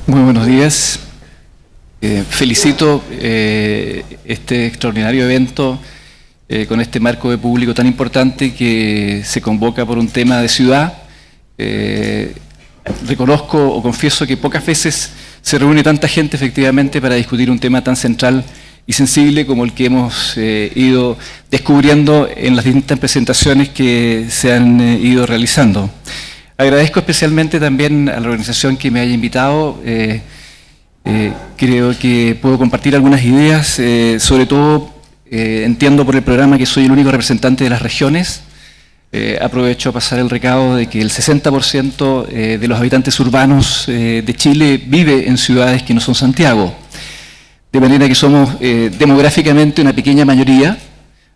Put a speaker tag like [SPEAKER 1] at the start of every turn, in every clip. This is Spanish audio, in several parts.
[SPEAKER 1] Muy buenos días. Felicito este extraordinario evento con este marco de público tan importante que se convoca por un tema de ciudad. Reconozco o confieso que pocas veces se reúne tanta gente efectivamente para discutir un tema tan central y sensible como el que hemos ido descubriendo en las distintas presentaciones que se han ido realizando. Agradezco especialmente también a la organización que me haya invitado. Creo que puedo compartir algunas ideas, sobre todo entiendo por el programa que soy el único representante de las regiones. Aprovecho a pasar el recado de que el 60% de los habitantes urbanos de Chile vive en ciudades que no son Santiago, de manera que somos demográficamente una pequeña mayoría,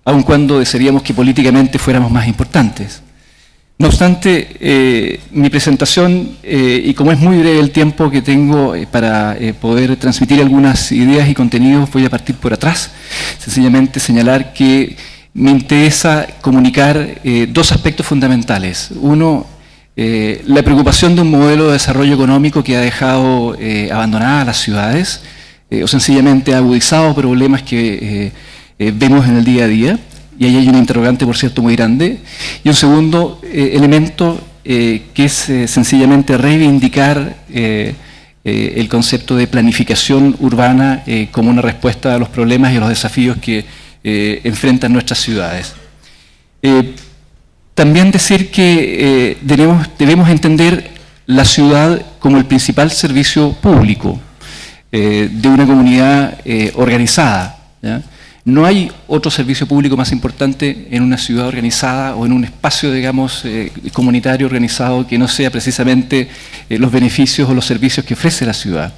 [SPEAKER 1] aun cuando desearíamos que políticamente fuéramos más importantes. No obstante, mi presentación, y como es muy breve el tiempo que tengo para poder transmitir algunas ideas y contenidos, voy a partir por atrás, sencillamente señalar que me interesa comunicar dos aspectos fundamentales. Uno, la preocupación de un modelo de desarrollo económico que ha dejado abandonadas a las ciudades, o sencillamente ha agudizado problemas que vemos en el día a día. Y ahí hay una interrogante, por cierto, muy grande. Y un segundo elemento que es sencillamente reivindicar el concepto de planificación urbana como una respuesta a los problemas y a los desafíos que enfrentan nuestras ciudades. También decir que debemos entender la ciudad como el principal servicio público de una comunidad organizada, ¿ya? No hay otro servicio público más importante en una ciudad organizada o en un espacio, digamos, comunitario organizado que no sea precisamente los beneficios o los servicios que ofrece la ciudad.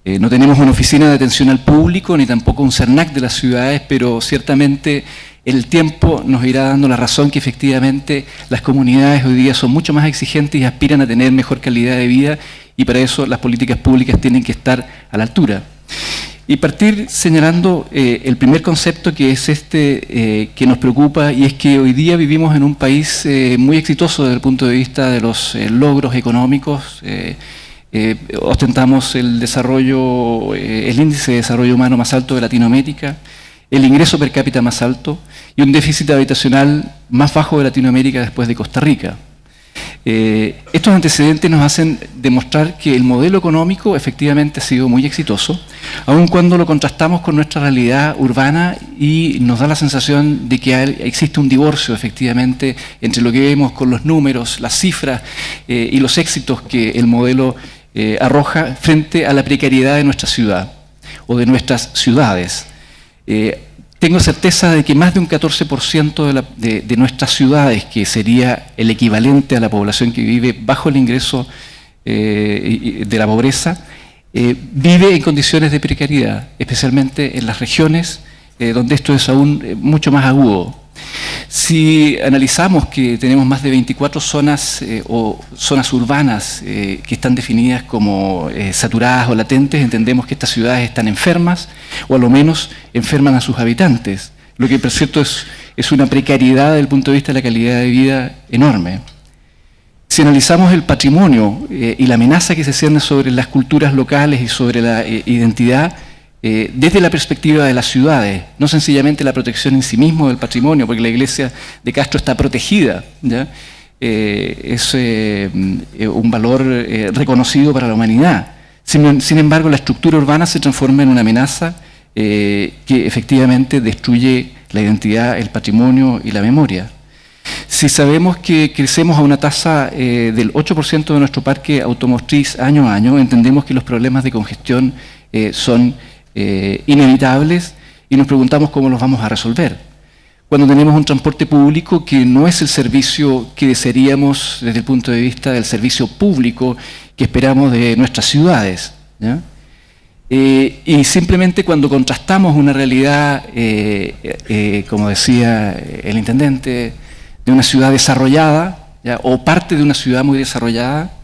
[SPEAKER 1] No tenemos una oficina de atención al público ni tampoco un CERNAC de las ciudades, pero ciertamente el tiempo nos irá dando la razón que efectivamente las comunidades hoy día son mucho más exigentes y aspiran a tener mejor calidad de vida, y para eso las políticas públicas tienen que estar a la altura. Y partir señalando el primer concepto, que es este que nos preocupa, y es que hoy día vivimos en un país muy exitoso desde el punto de vista de los logros económicos. Ostentamos el índice de desarrollo humano más alto de Latinoamérica, el ingreso per cápita más alto y un déficit habitacional más bajo de Latinoamérica después de Costa Rica. Estos antecedentes nos hacen demostrar que el modelo económico efectivamente ha sido muy exitoso, aun cuando lo contrastamos con nuestra realidad urbana, y nos da la sensación de que existe un divorcio efectivamente entre lo que vemos con los números, las cifras y los éxitos que el modelo arroja frente a la precariedad de nuestra ciudad o de nuestras ciudades. Tengo certeza de que más de un 14% de nuestras ciudades, que sería el equivalente a la población que vive bajo el ingreso de la pobreza, vive en condiciones de precariedad, especialmente en las regiones donde esto es aún mucho más agudo. Si analizamos que tenemos más de 24 zonas o zonas urbanas que están definidas como saturadas o latentes, entendemos que estas ciudades están enfermas, o a lo menos enferman a sus habitantes, lo que por cierto es una precariedad desde el punto de vista de la calidad de vida enorme. Si analizamos el patrimonio y la amenaza que se cierne sobre las culturas locales y sobre la identidad, desde la perspectiva de las ciudades, no sencillamente la protección en sí mismo del patrimonio, porque la iglesia de Castro está protegida, ¿ya? Es un valor reconocido para la humanidad. Sin embargo, la estructura urbana se transforma en una amenaza que efectivamente destruye la identidad, el patrimonio y la memoria. Si sabemos que crecemos a una tasa del 8% de nuestro parque automotriz año a año, entendemos que los problemas de congestión son inevitables, y nos preguntamos cómo los vamos a resolver. Cuando tenemos un transporte público que no es el servicio que desearíamos desde el punto de vista del servicio público que esperamos de nuestras ciudades, ¿ya? Y simplemente cuando contrastamos una realidad, como decía el intendente, de una ciudad desarrollada, ¿ya? O parte de una ciudad muy desarrollada,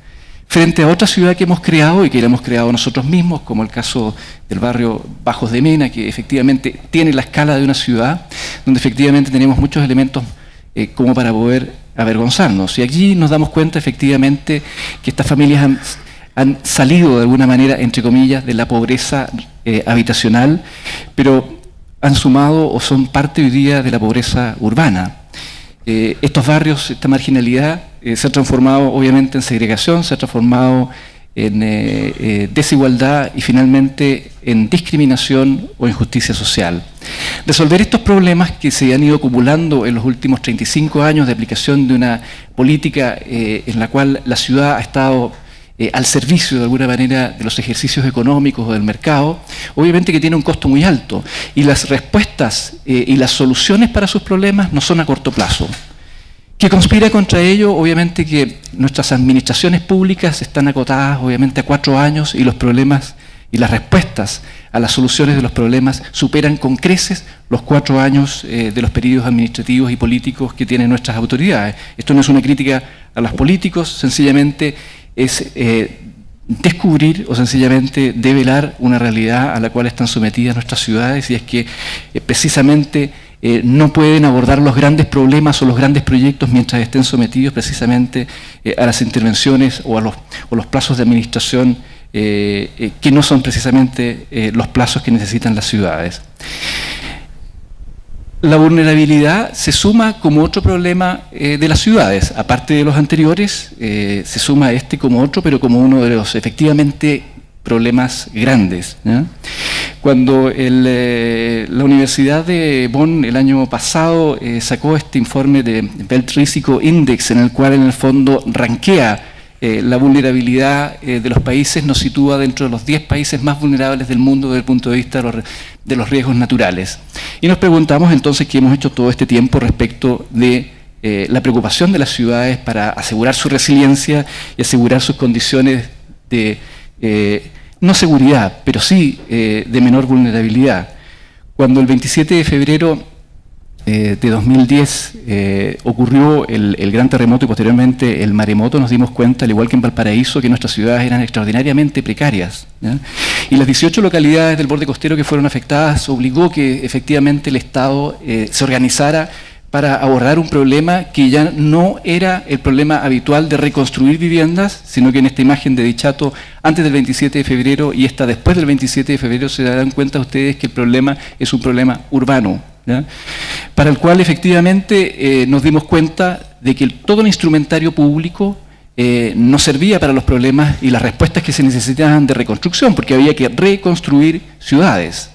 [SPEAKER 1] frente a otra ciudad que hemos creado y que la hemos creado nosotros mismos, como el caso del barrio Bajos de Mena, que efectivamente tiene la escala de una ciudad, donde efectivamente tenemos muchos elementos como para poder avergonzarnos. Y aquí nos damos cuenta efectivamente que estas familias han salido de alguna manera, entre comillas, de la pobreza habitacional, pero han sumado o son parte hoy día de la pobreza urbana. Estos barrios, esta marginalidad, se ha transformado obviamente en segregación, se ha transformado en desigualdad y finalmente en discriminación o injusticia social. Resolver estos problemas que se han ido acumulando en los últimos 35 años de aplicación de una política en la cual la ciudad ha estado al servicio de alguna manera de los ejercicios económicos o del mercado, obviamente que tiene un costo muy alto y las respuestas y las soluciones para sus problemas no son a corto plazo. ¿Qué conspira contra ello? Obviamente que nuestras administraciones públicas están acotadas obviamente a 4 años y los problemas y las respuestas a las soluciones de los problemas superan con creces los 4 años de los periodos administrativos y políticos que tienen nuestras autoridades. Esto no es una crítica a los políticos, sencillamente es descubrir o sencillamente develar una realidad a la cual están sometidas nuestras ciudades, y es que precisamente no pueden abordar los grandes problemas o los grandes proyectos mientras estén sometidos precisamente a las intervenciones o los plazos de administración que no son precisamente los plazos que necesitan las ciudades. La vulnerabilidad se suma como otro problema de las ciudades, aparte de los anteriores, se suma este como otro, pero como uno de los efectivamente problemas grandes, ¿no? Cuando la Universidad de Bonn el año pasado sacó este informe de Weltrisiko Index, en el cual en el fondo rankea la vulnerabilidad de los países, nos sitúa dentro de los 10 países más vulnerables del mundo desde el punto de vista de los riesgos naturales. Y nos preguntamos entonces qué hemos hecho todo este tiempo respecto de la preocupación de las ciudades para asegurar su resiliencia y asegurar sus condiciones de no seguridad, pero sí de menor vulnerabilidad. Cuando el 27 de febrero de 2010 ocurrió el gran terremoto y posteriormente el maremoto, nos dimos cuenta, al igual que en Valparaíso, que nuestras ciudades eran extraordinariamente precarias, ¿ya? Y las 18 localidades del borde costero que fueron afectadas obligó que efectivamente el Estado se organizara para abordar un problema que ya no era el problema habitual de reconstruir viviendas, sino que en esta imagen de Dichato antes del 27 de febrero y esta después del 27 de febrero se darán cuenta ustedes que el problema es un problema urbano, ¿ya? Para el cual efectivamente nos dimos cuenta de que todo el instrumentario público no servía para los problemas y las respuestas que se necesitaban de reconstrucción, porque había que reconstruir ciudades.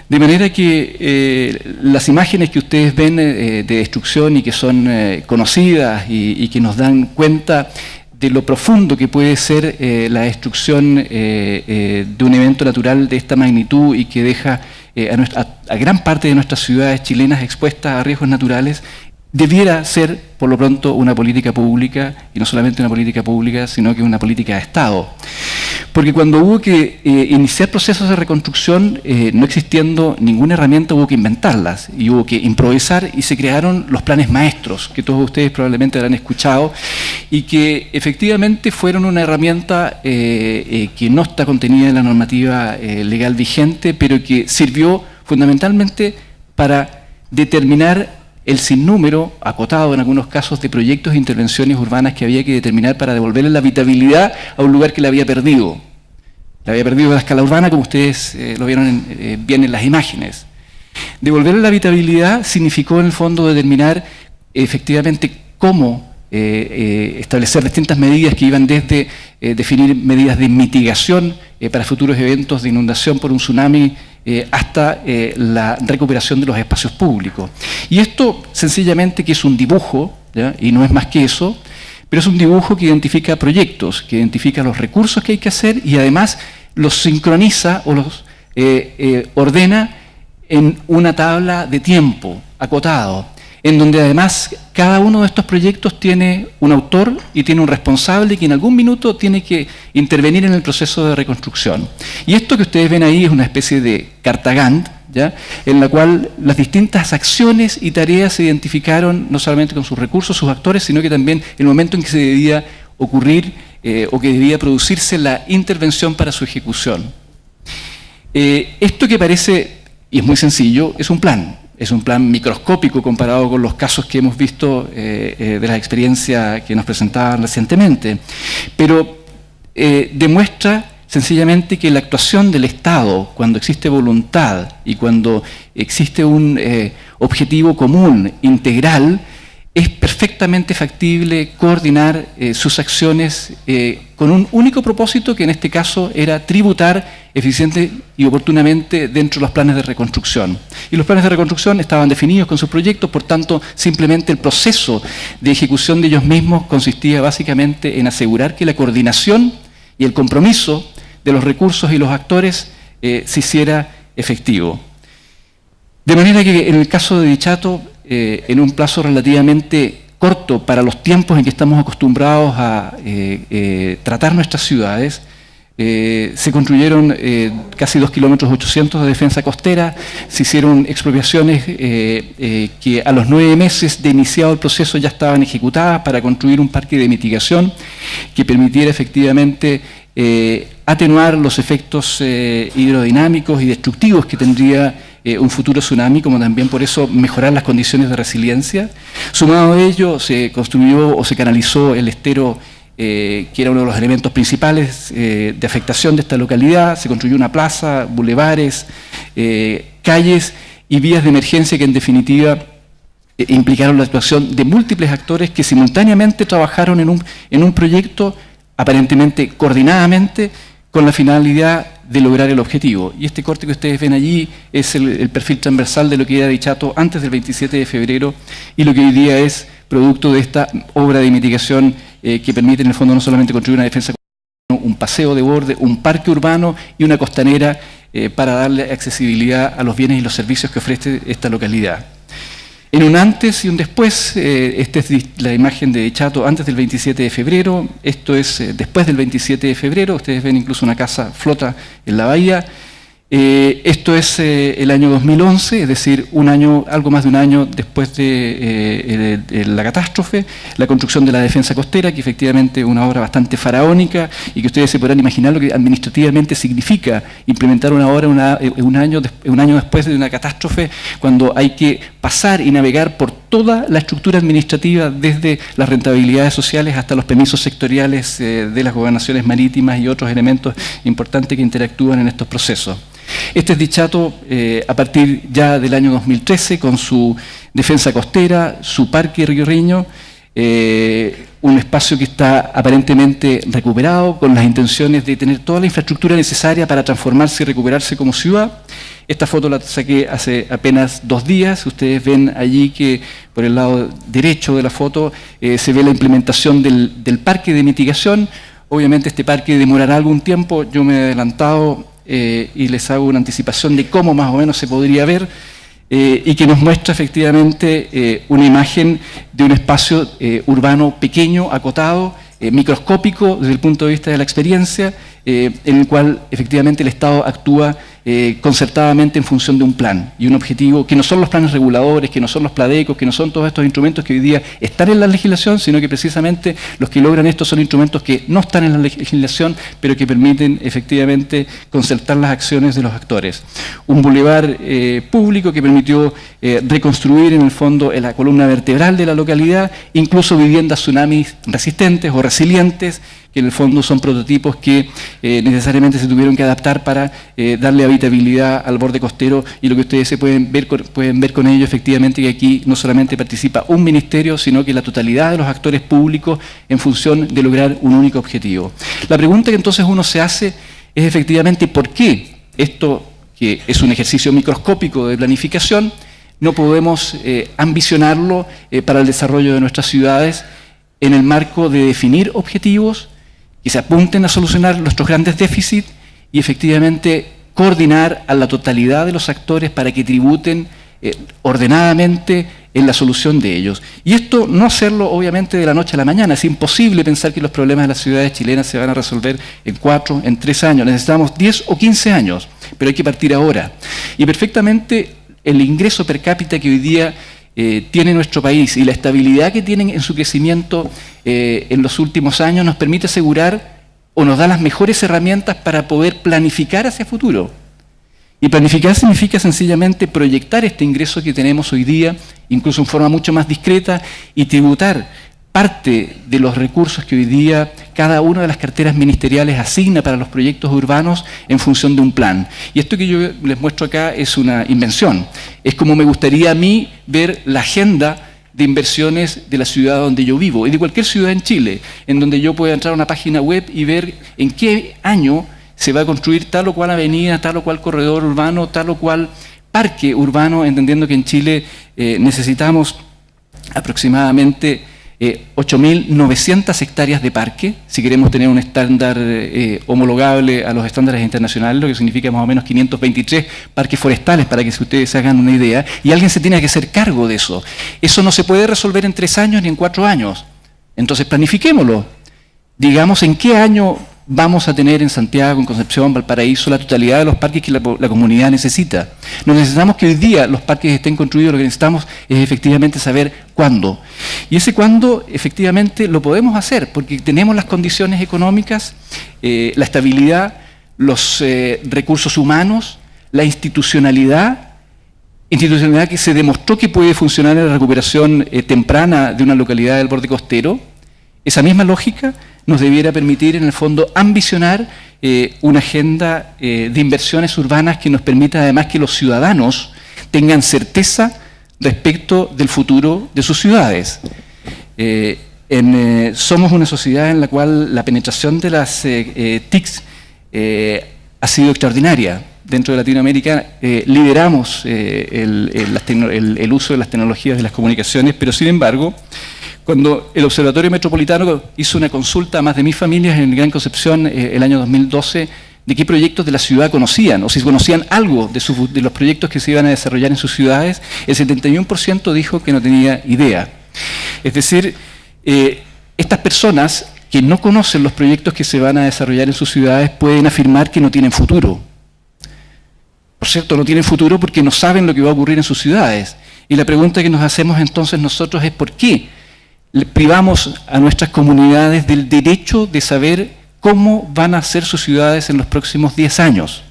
[SPEAKER 1] De manera que las imágenes que ustedes ven de destrucción y que son conocidas y que nos dan cuenta de lo profundo que puede ser la destrucción de un evento natural de esta magnitud y que deja a gran parte de nuestras ciudades chilenas expuestas a riesgos naturales, debiera ser, por lo pronto, una política pública, y no solamente una política pública, sino que una política de Estado. Porque cuando hubo que iniciar procesos de reconstrucción, no existiendo ninguna herramienta, hubo que inventarlas, y hubo que improvisar, y se crearon los planes maestros, que todos ustedes probablemente habrán escuchado, y que efectivamente fueron una herramienta que no está contenida en la normativa legal vigente, pero que sirvió fundamentalmente para determinar el sinnúmero, acotado en algunos casos, de proyectos e intervenciones urbanas que había que determinar para devolverle la habitabilidad a un lugar que la había perdido. La había perdido a la escala urbana, como ustedes lo vieron bien en las imágenes. Devolverle la habitabilidad significó en el fondo determinar efectivamente cómo establecer distintas medidas que iban desde definir medidas de mitigación para futuros eventos de inundación por un tsunami hasta la recuperación de los espacios públicos. Y esto sencillamente que es un dibujo, ¿ya? Y no es más que eso, pero es un dibujo que identifica proyectos, que identifica los recursos que hay que hacer y además los sincroniza o los ordena en una tabla de tiempo acotado, en donde además cada uno de estos proyectos tiene un autor y tiene un responsable que en algún minuto tiene que intervenir en el proceso de reconstrucción. Y esto que ustedes ven ahí es una especie de carta Gantt, ¿ya? En la cual las distintas acciones y tareas se identificaron no solamente con sus recursos, sus actores, sino que también el momento en que se debía ocurrir o que debía producirse la intervención para su ejecución. Esto que parece, y es muy sencillo, es un plan. Es un plan microscópico comparado con los casos que hemos visto de la experiencia que nos presentaban recientemente. Pero demuestra sencillamente que la actuación del Estado, cuando existe voluntad y cuando existe un objetivo común, integral, es perfectamente factible coordinar sus acciones con un único propósito, que en este caso era tributar eficiente y oportunamente dentro de los planes de reconstrucción. Y los planes de reconstrucción estaban definidos con sus proyectos, por tanto, simplemente el proceso de ejecución de ellos mismos consistía básicamente en asegurar que la coordinación y el compromiso de los recursos y los actores se hiciera efectivo. De manera que en el caso de Dichato, en un plazo relativamente corto para los tiempos en que estamos acostumbrados a tratar nuestras ciudades, se construyeron casi 2,8 kilómetros de defensa costera, se hicieron expropiaciones que a los 9 meses de iniciado el proceso ya estaban ejecutadas para construir un parque de mitigación que permitiera efectivamente atenuar los efectos hidrodinámicos y destructivos que tendría un futuro tsunami, como también por eso mejorar las condiciones de resiliencia. Sumado a ello, se construyó o se canalizó el estero, que era uno de los elementos principales de afectación de esta localidad. Se construyó una plaza, bulevares, calles y vías de emergencia que en definitiva implicaron la actuación de múltiples actores que simultáneamente trabajaron en un proyecto aparentemente coordinadamente con la finalidad de lograr el objetivo. Y este corte que ustedes ven allí es el perfil transversal de lo que era Dichato antes del 27 de febrero y lo que hoy día es producto de esta obra de mitigación que permite en el fondo no solamente construir una defensa, sino un paseo de borde, un parque urbano y una costanera para darle accesibilidad a los bienes y los servicios que ofrece esta localidad. En un antes y un después, esta es la imagen de Dichato antes del 27 de febrero, esto es después del 27 de febrero, ustedes ven incluso una casa flota en la bahía. Esto es el año 2011, es decir, algo más de un año después de la catástrofe, la construcción de la defensa costera, que efectivamente es una obra bastante faraónica y que ustedes se podrán imaginar lo que administrativamente significa implementar una obra un año después de una catástrofe, cuando hay que pasar y navegar por toda la estructura administrativa, desde las rentabilidades sociales hasta los permisos sectoriales de las gobernaciones marítimas y otros elementos importantes que interactúan en estos procesos. Este es Dichato a partir ya del año 2013, con su defensa costera, su parque riorreño, un espacio que está aparentemente recuperado, con las intenciones de tener toda la infraestructura necesaria para transformarse y recuperarse como ciudad. Esta foto la saqué hace apenas 2 días. Ustedes ven allí que por el lado derecho de la foto se ve la implementación del parque de mitigación. Obviamente este parque demorará algún tiempo, yo me he adelantado y les hago una anticipación de cómo más o menos se podría ver, y que nos muestra efectivamente una imagen de un espacio urbano pequeño, acotado, microscópico desde el punto de vista de la experiencia, en el cual efectivamente el Estado actúa concertadamente en función de un plan y un objetivo, que no son los planes reguladores, que no son los pladecos, que no son todos estos instrumentos que hoy día están en la legislación, sino que precisamente los que logran esto son instrumentos que no están en la legislación, pero que permiten efectivamente concertar las acciones de los actores. Un bulevar público que permitió reconstruir en el fondo la columna vertebral de la localidad, incluso viviendas tsunamis resistentes o resilientes, que en el fondo son prototipos que necesariamente se tuvieron que adaptar para darle habitabilidad al borde costero, y lo que ustedes pueden ver con ello efectivamente que aquí no solamente participa un ministerio, sino que la totalidad de los actores públicos en función de lograr un único objetivo. La pregunta que entonces uno se hace es efectivamente ¿por qué esto, que es un ejercicio microscópico de planificación, no podemos ambicionarlo para el desarrollo de nuestras ciudades en el marco de definir objetivos que se apunten a solucionar nuestros grandes déficits y efectivamente coordinar a la totalidad de los actores para que tributen ordenadamente en la solución de ellos? Y esto no hacerlo obviamente de la noche a la mañana. Es imposible pensar que los problemas de las ciudades chilenas se van a resolver en 4, en 3 años. Necesitamos 10 o 15 años, pero hay que partir ahora. Y perfectamente el ingreso per cápita que hoy día tiene nuestro país y la estabilidad que tienen en su crecimiento en los últimos años nos permite asegurar o nos da las mejores herramientas para poder planificar hacia el futuro. Y planificar significa sencillamente proyectar este ingreso que tenemos hoy día, incluso en forma mucho más discreta, y tributar parte de los recursos que hoy día cada una de las carteras ministeriales asigna para los proyectos urbanos en función de un plan. Y esto que yo les muestro acá es una invención. Es como me gustaría a mí ver la agenda de inversiones de la ciudad donde yo vivo y de cualquier ciudad en Chile, en donde yo pueda entrar a una página web y ver en qué año se va a construir tal o cual avenida, tal o cual corredor urbano, tal o cual parque urbano, entendiendo que en Chile necesitamos aproximadamente 8.900 hectáreas de parque, si queremos tener un estándar homologable a los estándares internacionales, lo que significa más o menos 523 parques forestales, para que ustedes se hagan una idea, y alguien se tiene que hacer cargo de eso. Eso no se puede resolver en 3 años ni en 4 años. Entonces planifiquémoslo. Digamos en qué año vamos a tener en Santiago, en Concepción, Valparaíso, la totalidad de los parques que la comunidad necesita. No necesitamos que hoy día los parques estén construidos, lo que necesitamos es efectivamente saber cuándo. Y ese cuándo efectivamente lo podemos hacer, porque tenemos las condiciones económicas, la estabilidad, los recursos humanos, la institucionalidad que se demostró que puede funcionar en la recuperación temprana de una localidad del borde costero. Esa misma lógica nos debiera permitir, en el fondo, ambicionar una agenda de inversiones urbanas que nos permita, además, que los ciudadanos tengan certeza respecto del futuro de sus ciudades. Somos una sociedad en la cual la penetración de las TICs ha sido extraordinaria. Dentro de Latinoamérica lideramos el uso de las tecnologías de las comunicaciones, pero sin embargo, cuando el Observatorio Metropolitano hizo una consulta a más de 1.000 familias en Gran Concepción el año 2012, de qué proyectos de la ciudad conocían, o si conocían algo de los proyectos que se iban a desarrollar en sus ciudades, el 71% dijo que no tenía idea. Es decir, estas personas que no conocen los proyectos que se van a desarrollar en sus ciudades pueden afirmar que no tienen futuro. Por cierto, no tienen futuro porque no saben lo que va a ocurrir en sus ciudades. Y la pregunta que nos hacemos entonces nosotros es ¿por qué privamos a nuestras comunidades del derecho de saber cómo van a ser sus ciudades en los próximos 10 años?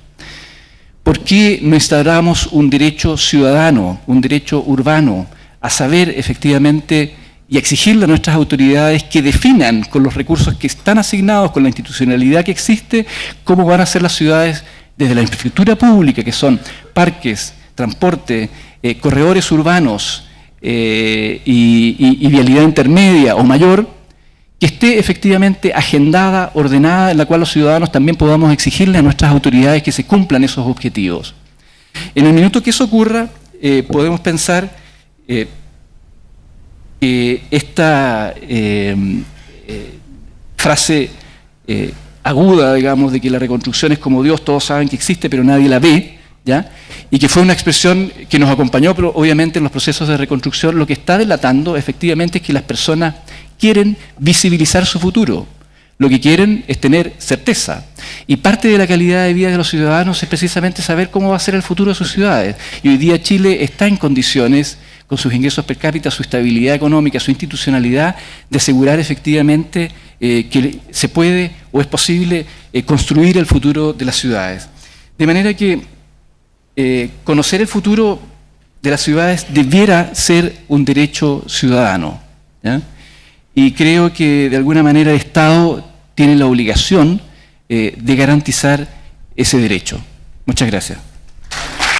[SPEAKER 1] ¿Por qué no instauramos un derecho ciudadano, un derecho urbano, a saber efectivamente y exigirle a nuestras autoridades que definan con los recursos que están asignados, con la institucionalidad que existe, cómo van a ser las ciudades desde la infraestructura pública, que son parques, transporte, corredores urbanos, y vialidad intermedia o mayor, que esté efectivamente agendada, ordenada, en la cual los ciudadanos también podamos exigirle a nuestras autoridades que se cumplan esos objetivos. En el minuto que eso ocurra, podemos pensar que esta frase aguda, digamos, de que la reconstrucción es como Dios, todos saben que existe, pero nadie la ve, ¿ya? Y que fue una expresión que nos acompañó, pero obviamente en los procesos de reconstrucción, lo que está delatando efectivamente es que las personas quieren visibilizar su futuro. Lo que quieren es tener certeza. Y parte de la calidad de vida de los ciudadanos es precisamente saber cómo va a ser el futuro de sus ciudades. Y hoy día Chile está en condiciones, con sus ingresos per cápita, su estabilidad económica, su institucionalidad, de asegurar efectivamente que se puede o es posible construir el futuro de las ciudades. De manera que conocer el futuro de las ciudades debiera ser un derecho ciudadano, ¿ya? Y creo que de alguna manera el Estado tiene la obligación de garantizar ese derecho. Muchas gracias.